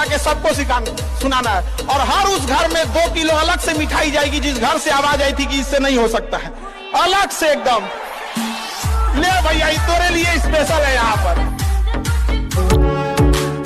जाके सबको सुनाना है। और हर उस घर में 2 किलो अलग से मिठाई जाएगी जिस घर से आवाज आई थी कि इससे नहीं हो सकता है, अलग से एकदम। ले भैया तोरे लिए स्पेशल है यहाँ पर।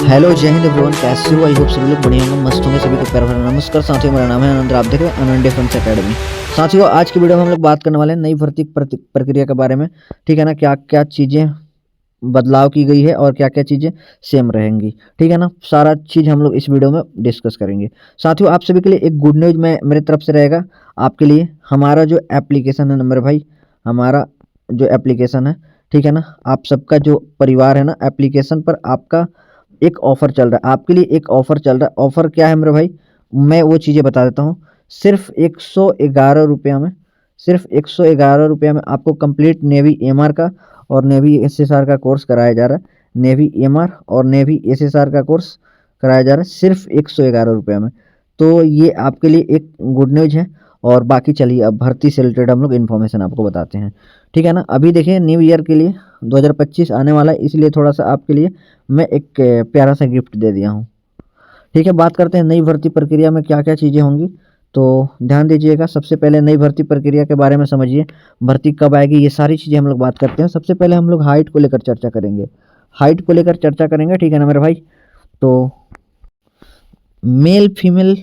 हेलो जय हिंद एवरीवन, कैसे हो? आई होप सभी लोग बढ़िया होंगे, मस्त होंगे। सभी को प्यार भरा नमस्कार साथियों, मेरा नाम है आनंद, आप देख रहे हैं आनंद डिफेंस एकेडमी। साथियों आज की वीडियो में हम लोग बात करने वाले हैं नई भर्ती प्रक्रिया के बारे में, ठीक है ना। क्या क्या चीज़ें बदलाव की गई है और क्या क्या चीज़ें सेम रहेंगी, ठीक है ना। सारा चीज़ हम लोग इस वीडियो में डिस्कस करेंगे। साथियों आप सभी के लिए एक गुड न्यूज़ में मेरे तरफ से रहेगा आपके लिए। हमारा जो एप्लीकेशन है नंबर भाई, हमारा जो एप्लीकेशन है, ठीक है ना, आप सबका जो परिवार है ना, एप्लीकेशन पर आपका एक ऑफ़र चल रहा है, आपके लिए एक ऑफ़र चल रहा है। ऑफ़र क्या है मेरे भाई, मैं वो चीज़ें बता देता हूँ। सिर्फ 111 रुपया में, सिर्फ 111 रुपया में आपको कंप्लीट नेवी एमआर का और नेवी एसएसआर का कोर्स कराया जा रहा है। नेवी एमआर और नेवी एसएसआर का कोर्स कराया जा रहा है सिर्फ 111 रुपया में। तो ये आपके लिए एक गुड न्यूज़ है। और बाकी चलिए अब भर्ती से रिलेटेड हम लोग इन्फॉर्मेशन आपको बताते हैं, ठीक है ना। अभी देखिए न्यू ईयर के लिए 2025 आने वाला है, इसलिए थोड़ा सा आपके लिए मैं एक प्यारा सा गिफ्ट दे दिया हूँ, ठीक है। बात करते हैं नई भर्ती प्रक्रिया में क्या क्या चीज़ें होंगी, तो ध्यान दीजिएगा। सबसे पहले नई भर्ती प्रक्रिया के बारे में समझिए, भर्ती कब आएगी, ये सारी चीज़ें हम लोग बात करते हैं। सबसे पहले हम लोग हाइट को लेकर चर्चा करेंगे, हाइट को लेकर चर्चा करेंगे, ठीक है ना मेरे भाई। तो मेल फीमेल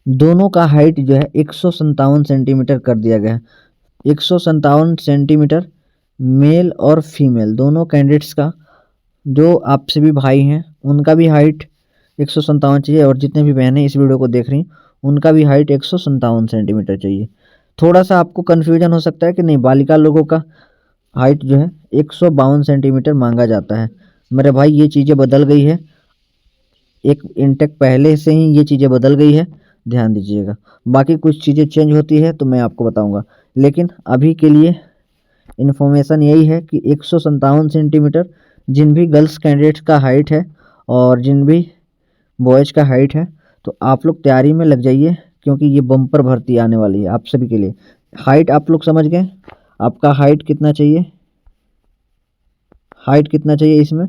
दोनों का हाइट जो है 157 सेंटीमीटर कर दिया गया है। 157 सेंटीमीटर मेल और फीमेल दोनों कैंडिडेट्स का, जो आपसे भी भाई हैं उनका भी हाइट 157 चाहिए, और जितने भी बहनें इस वीडियो को देख रही हैं उनका भी हाइट 157 सेंटीमीटर चाहिए। थोड़ा सा आपको कन्फ्यूजन हो सकता है कि नहीं, बालिका लोगों का हाइट जो है 152 सेंटीमीटर मांगा जाता है। मेरे भाई ये चीज़ें बदल गई है, एक इंटेक पहले से ही ये चीज़ें बदल गई है, ध्यान दीजिएगा। बाकी कुछ चीज़ें चेंज होती है तो मैं आपको बताऊंगा, लेकिन अभी के लिए इन्फॉर्मेशन यही है कि 157 सेंटीमीटर जिन भी गर्ल्स कैंडिडेट्स का हाइट है और जिन भी बॉयज़ का हाइट है, तो आप लोग तैयारी में लग जाइए, क्योंकि ये बम्पर भर्ती आने वाली है आप सभी के लिए। हाइट आप लोग समझ गए, आपका हाइट कितना चाहिए, हाइट कितना चाहिए इसमें,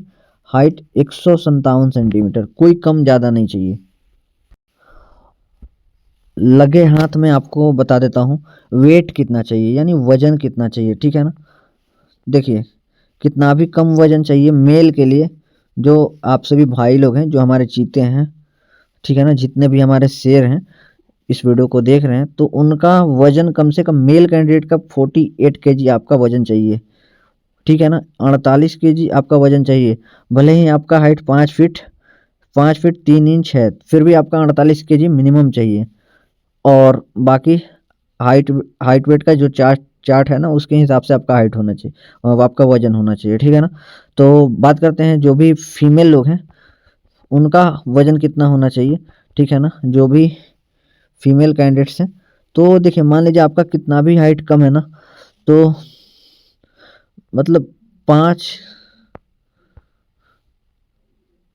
हाइट 157 सेंटीमीटर, कोई कम ज़्यादा नहीं चाहिए। लगे हाथ में आपको बता देता हूँ वेट कितना चाहिए, यानी वज़न कितना चाहिए, ठीक है ना। देखिए कितना भी कम वज़न चाहिए मेल के लिए, जो आप सभी भाई लोग हैं, जो हमारे चीते हैं, ठीक है ना, जितने भी हमारे शेर हैं इस वीडियो को देख रहे हैं, तो उनका वज़न कम से कम मेल कैंडिडेट का 48 केजी आपका वज़न चाहिए, ठीक है ना। 48 केजी आपका वज़न चाहिए। भले ही आपका हाइट 5 फीट 3 इंच है, फिर भी आपका 48 केजी मिनिमम चाहिए। और बाकी हाइट वेट का जो चार्ट है ना, उसके हिसाब से आपका हाइट होना चाहिए और आपका वज़न होना चाहिए, ठीक है ना। तो बात करते हैं जो भी फीमेल लोग हैं उनका वज़न कितना होना चाहिए, ठीक है ना, जो भी फीमेल कैंडिडेट्स हैं। तो देखिए मान लीजिए आपका कितना भी हाइट कम है ना, तो मतलब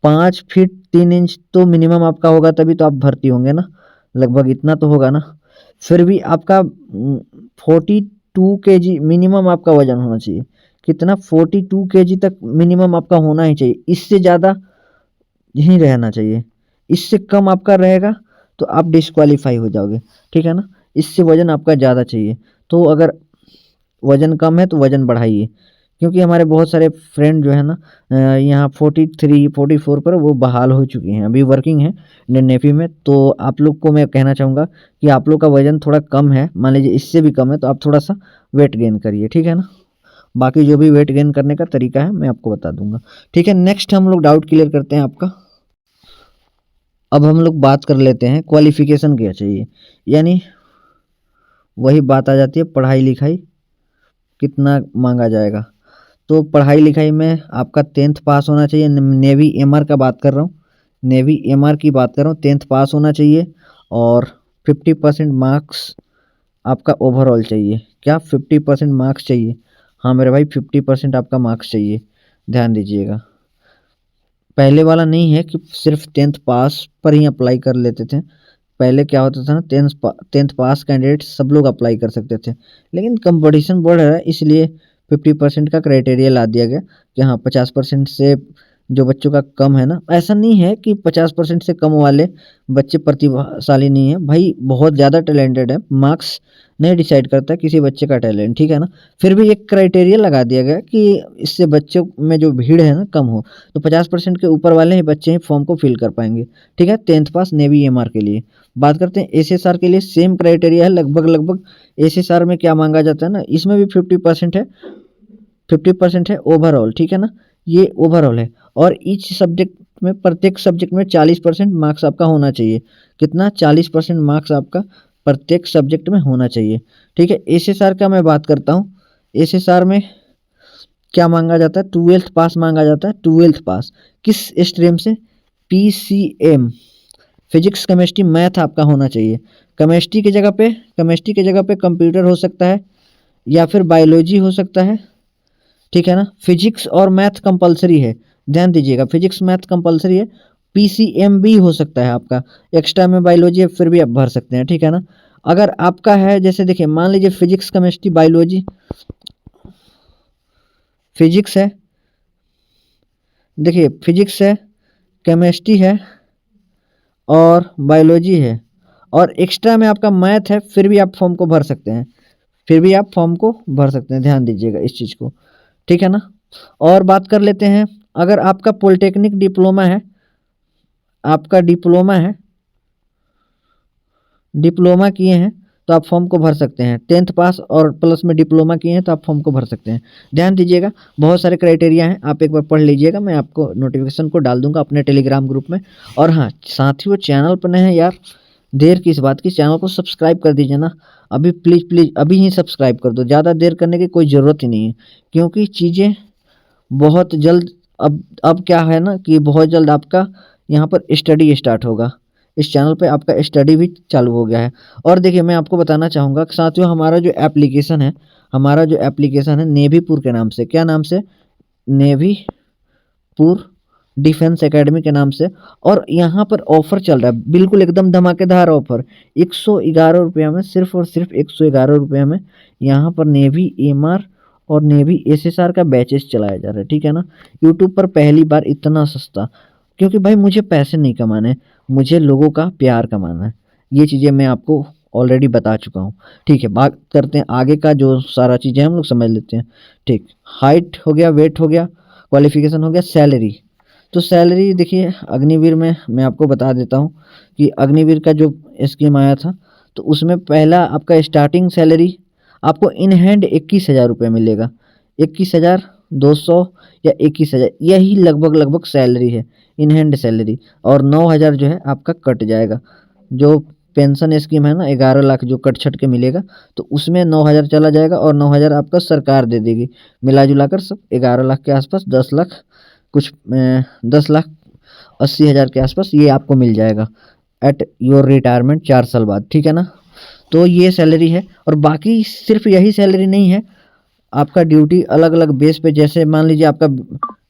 5 फीट 3 इंच तो मिनिमम आपका होगा, तभी तो आप भर्ती होंगे ना, लगभग इतना तो होगा ना। फिर भी आपका 42 केजी मिनिमम आपका वज़न होना चाहिए। कितना, 42 केजी तक मिनिमम आपका होना ही चाहिए, इससे ज़्यादा यहीं रहना चाहिए। इससे कम आपका रहेगा तो आप डिस्क्वालीफाई हो जाओगे, ठीक है ना। इससे वज़न आपका ज़्यादा चाहिए। तो अगर वज़न कम है तो वज़न बढ़ाइए, क्योंकि हमारे बहुत सारे फ्रेंड जो है ना यहाँ 43 44 पर वो बहाल हो चुके हैं, अभी वर्किंग है इंडियन नेवी में। तो आप लोग को मैं कहना चाहूँगा कि आप लोग का वज़न थोड़ा कम है, मान लीजिए इससे भी कम है, तो आप थोड़ा सा वेट गेन करिए, ठीक है ना। बाकी जो भी वेट गेन करने का तरीका है मैं आपको बता दूंगा, ठीक है। नेक्स्ट हम लोग डाउट क्लियर करते हैं आपका। अब हम लोग बात कर लेते हैं क्वालिफिकेशन क्या चाहिए, यानी वही बात आ जाती है पढ़ाई लिखाई कितना मांगा जाएगा। तो पढ़ाई लिखाई में आपका 10th पास होना चाहिए, नेवी एमआर का बात कर रहा हूँ, नेवी एमआर की बात कर रहा हूँ, 10th पास होना चाहिए। और 50% मार्क्स आपका ओवरऑल चाहिए। क्या 50% मार्क्स चाहिए? हाँ मेरे भाई 50% आपका मार्क्स चाहिए, ध्यान दीजिएगा। पहले वाला नहीं है कि सिर्फ 10th पास पर ही अप्लाई कर लेते थे। पहले क्या होता था ना, 10th पास कैंडिडेट सब लोग अप्लाई कर सकते थे, लेकिन कंपटीशन बढ़ रहा है इसलिए 50% का क्राइटेरिया ला दिया गया कि हाँ 50% से जो बच्चों का कम है ना, ऐसा नहीं है कि 50% से कम वाले बच्चे प्रतिभाशाली नहीं है भाई, बहुत ज़्यादा टैलेंटेड है। मार्क्स नहीं डिसाइड करता किसी बच्चे का टैलेंट, ठीक है ना। फिर भी एक क्राइटेरिया लगा दिया गया कि इससे बच्चों में जो भीड़ है ना कम हो, तो 50% के ऊपर वाले ही बच्चे ही फॉर्म को फिल कर पाएंगे, ठीक है। 10th पास नेवी एमआर के लिए बात करते हैं। एसएसआर के लिए सेम क्राइटेरिया है लगभग। एसएसआर में क्या मांगा जाता है ना, इसमें भी 50% है, 50% है ओवरऑल, ठीक है ना, ये ओवरऑल है। और ईच सब्जेक्ट में, प्रत्येक सब्जेक्ट में 40% मार्क्स आपका होना चाहिए। कितना? 40% मार्क्स आपका प्रत्येक सब्जेक्ट में होना चाहिए, ठीक है। एसएसआर का मैं बात करता हूँ। एसएसआर में क्या मांगा जाता है? 12th पास मांगा जाता है। 12th पास किस स्ट्रीम से? पीसीएम, फिजिक्स केमिस्ट्री मैथ आपका होना चाहिए। केमिस्ट्री की जगह पे कंप्यूटर हो सकता है या फिर बायोलॉजी हो सकता है, ठीक है ना। फिजिक्स और मैथ कंपलसरी है, ध्यान दीजिएगा, फिजिक्स मैथ कंपलसरी है। पीसीएम भी हो सकता है आपका, एक्स्ट्रा में बायोलॉजी है फिर भी आप भर सकते हैं, ठीक है ना। अगर आपका है, जैसे देखिए मान लीजिए फिजिक्स केमिस्ट्री बायोलॉजी, फिजिक्स है, देखिए फिजिक्स है, केमिस्ट्री है और बायोलॉजी है, और एक्स्ट्रा में आपका मैथ है, फिर भी आप फॉर्म को भर सकते हैं, ध्यान दीजिएगा इस चीज़ को, ठीक है ना। और बात कर लेते हैं, अगर आपका पॉलिटेक्निक डिप्लोमा है, डिप्लोमा किए हैं तो आप फॉर्म को भर सकते हैं। 10th पास और प्लस में डिप्लोमा किए हैं तो आप फॉर्म को भर सकते हैं। ध्यान दीजिएगा, बहुत सारे क्राइटेरिया हैं, आप एक बार पढ़ लीजिएगा, मैं आपको नोटिफिकेशन को डाल दूंगा अपने टेलीग्राम ग्रुप में। और हाँ साथियों, चैनल पर नए हैं यार, देर किस बात की, चैनल को सब्सक्राइब कर दीजिए ना, अभी प्लीज़ अभी ही सब्सक्राइब कर दो, ज़्यादा देर करने की कोई ज़रूरत ही नहीं है, क्योंकि चीज़ें बहुत जल्द, अब क्या है ना कि बहुत जल्द आपका यहाँ पर स्टडी स्टार्ट होगा, इस चैनल पे आपका स्टडी भी चालू हो गया है। और देखिए मैं आपको बताना चाहूँगा कि साथियों, हमारा जो एप्लीकेशन है नेवीपुर के नाम से, क्या नाम से? नेवीपुर डिफेंस एकेडमी के नाम से। और यहाँ पर ऑफर चल रहा है, बिल्कुल एकदम धमाकेदार ऑफर, 111 रुपये में, सिर्फ और सिर्फ 111 रुपये में यहाँ पर नेवी एमआर और नेवी एसएसआर का बैचेस चलाया जा रहा है, ठीक है ना। यूट्यूब पर पहली बार इतना सस्ता, क्योंकि भाई मुझे पैसे नहीं कमाने, मुझे लोगों का प्यार कमाना है, ये चीज़ें मैं आपको ऑलरेडी बता चुका हूँ, ठीक है। बात करते हैं आगे का, जो सारा चीज़ें हम लोग समझ लेते हैं, ठीक। हाइट हो गया, वेट हो गया, क्वालिफिकेशन हो गया, सैलरी। तो सैलरी देखिए अग्निवीर में मैं आपको बता देता हूँ कि अग्निवीर का जो स्कीम आया था, तो उसमें पहला आपका स्टार्टिंग सैलरी आपको इन हैंड 21,000 रुपये मिलेगा, 21,200 या 21,000, यही लगभग सैलरी है, इन हैंड सैलरी। और 9,000 जो है आपका कट जाएगा, जो पेंशन स्कीम है ना 11 लाख जो कट छट के मिलेगा, तो उसमें 9,000 चला जाएगा और 9,000 आपका सरकार दे देगी, मिला जुला कर सब 11 लाख के आसपास, 10,80,000 के आसपास ये आपको मिल जाएगा एट योर रिटायरमेंट 4 साल बाद, ठीक है ना। तो ये सैलरी है, और बाकी सिर्फ यही सैलरी नहीं है, आपका ड्यूटी अलग अलग बेस पे, जैसे मान लीजिए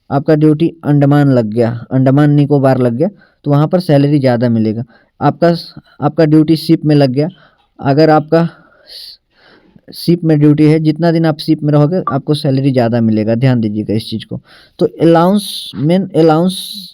आपका ड्यूटी अंडमान लग गया, अंडमान निकोबार लग गया, तो वहाँ पर सैलरी ज़्यादा मिलेगा। आपका ड्यूटी शिप में लग गया, अगर आपका शिप में ड्यूटी है, जितना दिन आप शिप में रहोगे आपको सैलरी ज़्यादा मिलेगा, ध्यान दीजिएगा इस चीज़ को। तो अलाउंस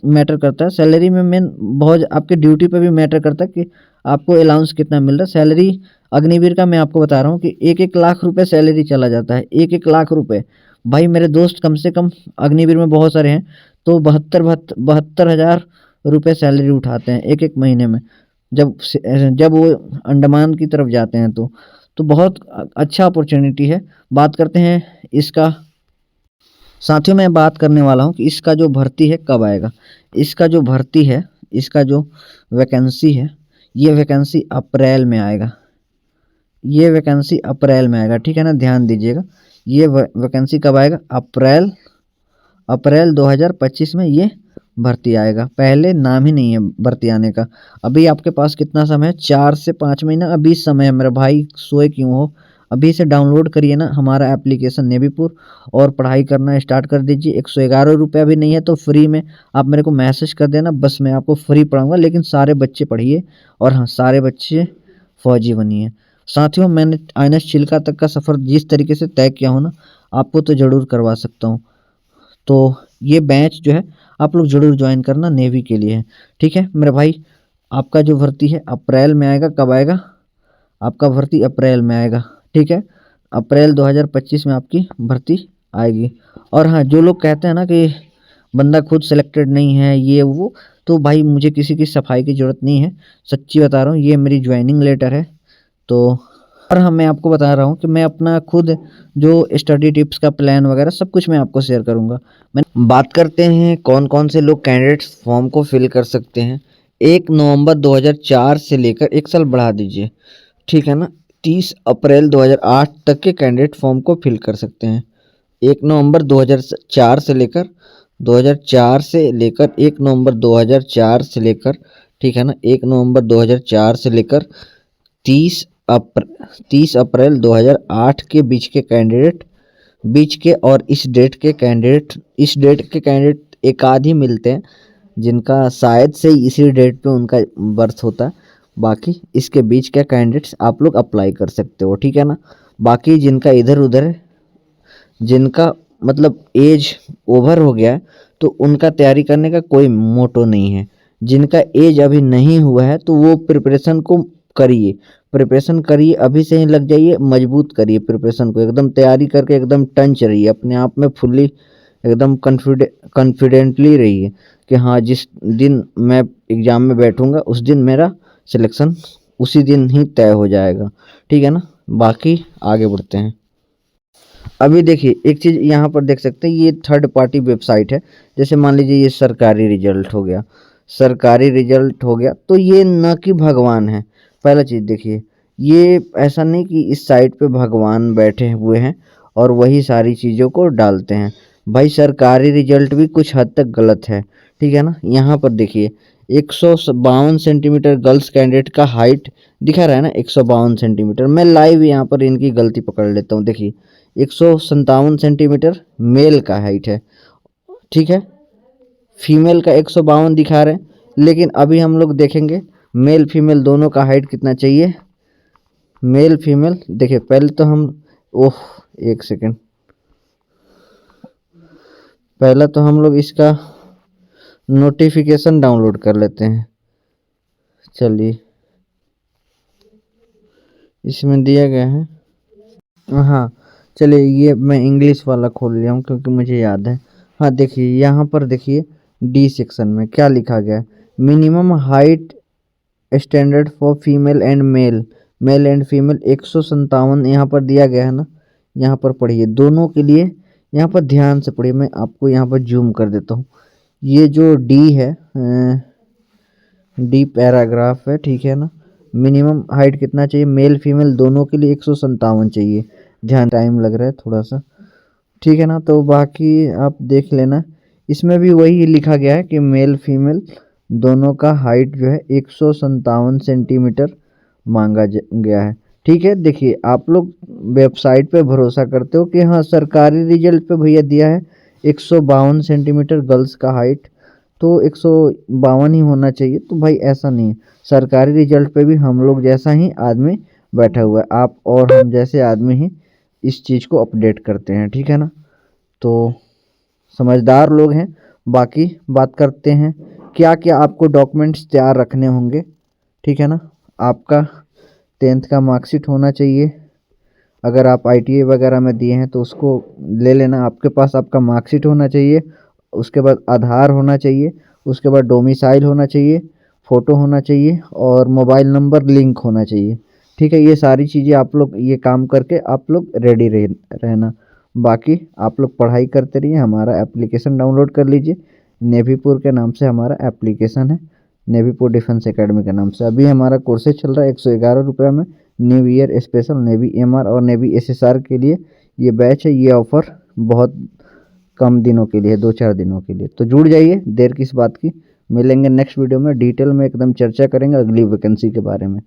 मैटर करता है, सैलरी में मेन बहुत आपके ड्यूटी पे भी मैटर करता है कि आपको अलाउंस कितना मिल रहा है। सैलरी अग्निवीर का मैं आपको बता रहा हूँ कि 1-1 लाख रुपए सैलरी चला जाता है, 1-1 लाख रुपए। भाई मेरे दोस्त कम से कम अग्निवीर में बहुत सारे हैं, तो 72,000 रुपये सैलरी उठाते हैं एक एक महीने में, जब वो अंडमान की तरफ जाते हैं, तो बहुत अच्छा अपॉर्चुनिटी है। बात करते हैं इसका, साथियों मैं बात करने वाला हूँ कि इसका जो भर्ती है कब आएगा। इसका जो भर्ती है, इसका जो वैकेंसी है, ये वैकेंसी अप्रैल में आएगा, ठीक है ना, ध्यान दीजिएगा। ये वैकेंसी कब आएगा? अप्रैल 2025 में ये भर्ती आएगा। पहले नाम ही नहीं है भर्ती आने का। अभी आपके पास कितना समय है? 4 से 5 महीना अभी समय है मेरा भाई, सोए क्यों हो, अभी से डाउनलोड करिए ना हमारा एप्लीकेशन नेवीपुर और पढ़ाई करना स्टार्ट कर दीजिए। 111 रुपये भी नहीं है तो फ्री में आप मेरे को मैसेज कर देना, बस मैं आपको फ्री पढ़ाऊँगा, लेकिन सारे बच्चे पढ़िए, और हाँ सारे बच्चे फौजी बनिए। साथियों मैंने आईएनएस चिल्का तक का सफ़र जिस तरीके से तय किया हो ना, आपको तो ज़रूर करवा सकता हूँ। तो ये बैच जो है आप लोग जरूर ज्वाइन करना, नेवी के लिए है। ठीक है मेरे भाई, आपका जो भर्ती है अप्रैल में आएगा। कब आएगा आपका भर्ती? अप्रैल में आएगा। ठीक है, अप्रैल 2025 में आपकी भर्ती आएगी। और हाँ, जो लोग कहते हैं ना कि बंदा खुद सिलेक्टेड नहीं है ये वो, तो भाई मुझे किसी की सफाई की ज़रूरत नहीं है, सच्ची बता रहा हूँ। ये मेरी ज्वाइनिंग लेटर है। तो और हाँ, मैं आपको बता रहा हूँ कि मैं अपना खुद जो स्टडी टिप्स का प्लान वगैरह सब कुछ मैं आपको शेयर करूँगा। मैं बात करते हैं कौन कौन से लोग कैंडिडेट्स फॉर्म को फिल कर सकते हैं। 1 नवंबर 2004 से लेकर 1 साल बढ़ा दीजिए, ठीक है ना, 30 अप्रैल 2008 तक के कैंडिडेट फॉर्म को फिल कर सकते हैं। 1 नवंबर 2004 से लेकर 1 नवंबर 2004 से लेकर, ठीक है ना, 1 नवंबर 2004 से लेकर 30 अप्रैल 2008 के बीच के और इस डेट के कैंडिडेट एक आध ही मिलते हैं जिनका शायद से इसी डेट पे उनका बर्थ होता है। बाकी इसके बीच के कैंडिडेट्स आप लोग अप्लाई कर सकते हो, ठीक है ना। बाकी जिनका इधर उधर है, जिनका मतलब एज ओवर हो गया है, तो उनका तैयारी करने का कोई मोटो नहीं है। जिनका एज अभी नहीं हुआ है तो वो प्रिपरेशन करिए, अभी से ही लग जाइए, मजबूत करिए प्रिपरेशन को, एकदम तैयारी करके एकदम टंच रहिए, अपने आप में फुल्ली एकदम कॉन्फिडेंटली रहिए कि हाँ, जिस दिन मैं एग्ज़ाम में बैठूंगा उस दिन मेरा सिलेक्शन उसी दिन ही तय हो जाएगा, ठीक है ना। बाकी आगे बढ़ते हैं। अभी देखिए एक चीज़ यहाँ पर देख सकते हैं, ये थर्ड पार्टी वेबसाइट है। जैसे मान लीजिए ये सरकारी रिजल्ट हो गया, तो ये न कि भगवान है। पहला चीज़ देखिए, ये ऐसा नहीं कि इस साइट पे भगवान बैठे हुए हैं और वही सारी चीज़ों को डालते हैं। भाई सरकारी रिजल्ट भी कुछ हद तक गलत है, ठीक है ना। यहाँ पर देखिए 152 सेंटीमीटर गर्ल्स कैंडिडेट का हाइट दिखा रहा है ना, 152 सेंटीमीटर। मैं लाइव यहाँ पर इनकी गलती पकड़ लेता हूँ। देखिए 157 सेंटीमीटर मेल का हाइट है, ठीक है। फीमेल का 152 दिखा रहे हैं, लेकिन अभी हम लोग देखेंगे मेल फीमेल दोनों का हाइट कितना चाहिए। मेल फीमेल देखिए, पहले तो हम एक सेकेंड, पहला तो हम लोग इसका नोटिफिकेशन डाउनलोड कर लेते हैं। चलिए, इसमें दिया गया है, हाँ चलिए, ये मैं इंग्लिश वाला खोल लिया हूँ क्योंकि मुझे याद है। हाँ देखिए, यहाँ पर देखिए डी सेक्शन में क्या लिखा गया है, minimum height standard for female and male and female 157 यहाँ पर दिया गया है ना। यहाँ पर पढ़िए दोनों के लिए, यहाँ पर ध्यान से पढ़िए, मैं आपको यहाँ पर जूम कर देता हूँ। ये जो डी है, डी पैराग्राफ है, ठीक है ना। मिनिमम हाइट कितना चाहिए, मेल फीमेल दोनों के लिए 157 चाहिए। ध्यान, टाइम लग रहा है थोड़ा सा, ठीक है ना। तो बाकी आप देख लेना, इसमें भी वही लिखा गया है कि मेल फीमेल दोनों का हाइट जो है 157 सेंटीमीटर मांगा गया है, ठीक है। देखिए आप लोग वेबसाइट पे भरोसा करते हो कि हाँ सरकारी रिजल्ट पे भैया दिया है 152 सेंटीमीटर गर्ल्स का हाइट, तो 152 ही होना चाहिए। तो भाई ऐसा नहीं है, सरकारी रिजल्ट पे भी हम लोग जैसा ही आदमी बैठा हुआ है, आप और हम जैसे आदमी ही इस चीज़ को अपडेट करते हैं, ठीक है ना। तो समझदार लोग हैं। बाकी बात करते हैं क्या क्या आपको डॉक्यूमेंट्स तैयार रखने होंगे, ठीक है ना। आपका 10th का मार्कशीट होना चाहिए, अगर आप ITA वगैरह में दिए हैं तो उसको ले लेना। आपके पास आपका मार्कशीट होना चाहिए, उसके बाद आधार होना चाहिए, उसके बाद डोमिसाइल होना चाहिए, फ़ोटो होना चाहिए और मोबाइल नंबर लिंक होना चाहिए, ठीक है। ये सारी चीज़ें आप लोग ये काम करके आप लोग रेडी रहना। बाकी आप लोग पढ़ाई करते रहिए, हमारा एप्लीकेशन डाउनलोड कर लीजिए। नेवीपुर के नाम से हमारा एप्लीकेशन है, नेवीपुर डिफेंस एकेडमी के नाम से। अभी हमारा कोर्सेज चल रहा है 111 रुपये में, new year special navy MR और नेवी SSR के लिए ये बैच है। ये ऑफ़र बहुत कम दिनों के लिए, 2-4 दिनों के लिए। तो जुड़ जाइए, देर किस बात की। मिलेंगे नेक्स्ट वीडियो में, डिटेल में एकदम चर्चा करेंगे अगली वैकेंसी के बारे में।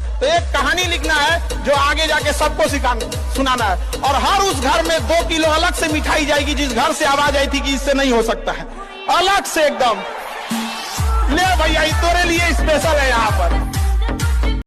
तो एक कहानी लिखना है जो आगे जाके सबको सुनाना है, और हर उस घर में 2 किलो अलग से मिठाई जाएगी जिस घर से आवाज आई थी कि इससे नहीं हो सकता है, अलग से एकदम। ले भैया, तोरे लिए स्पेशल है यहाँ पर।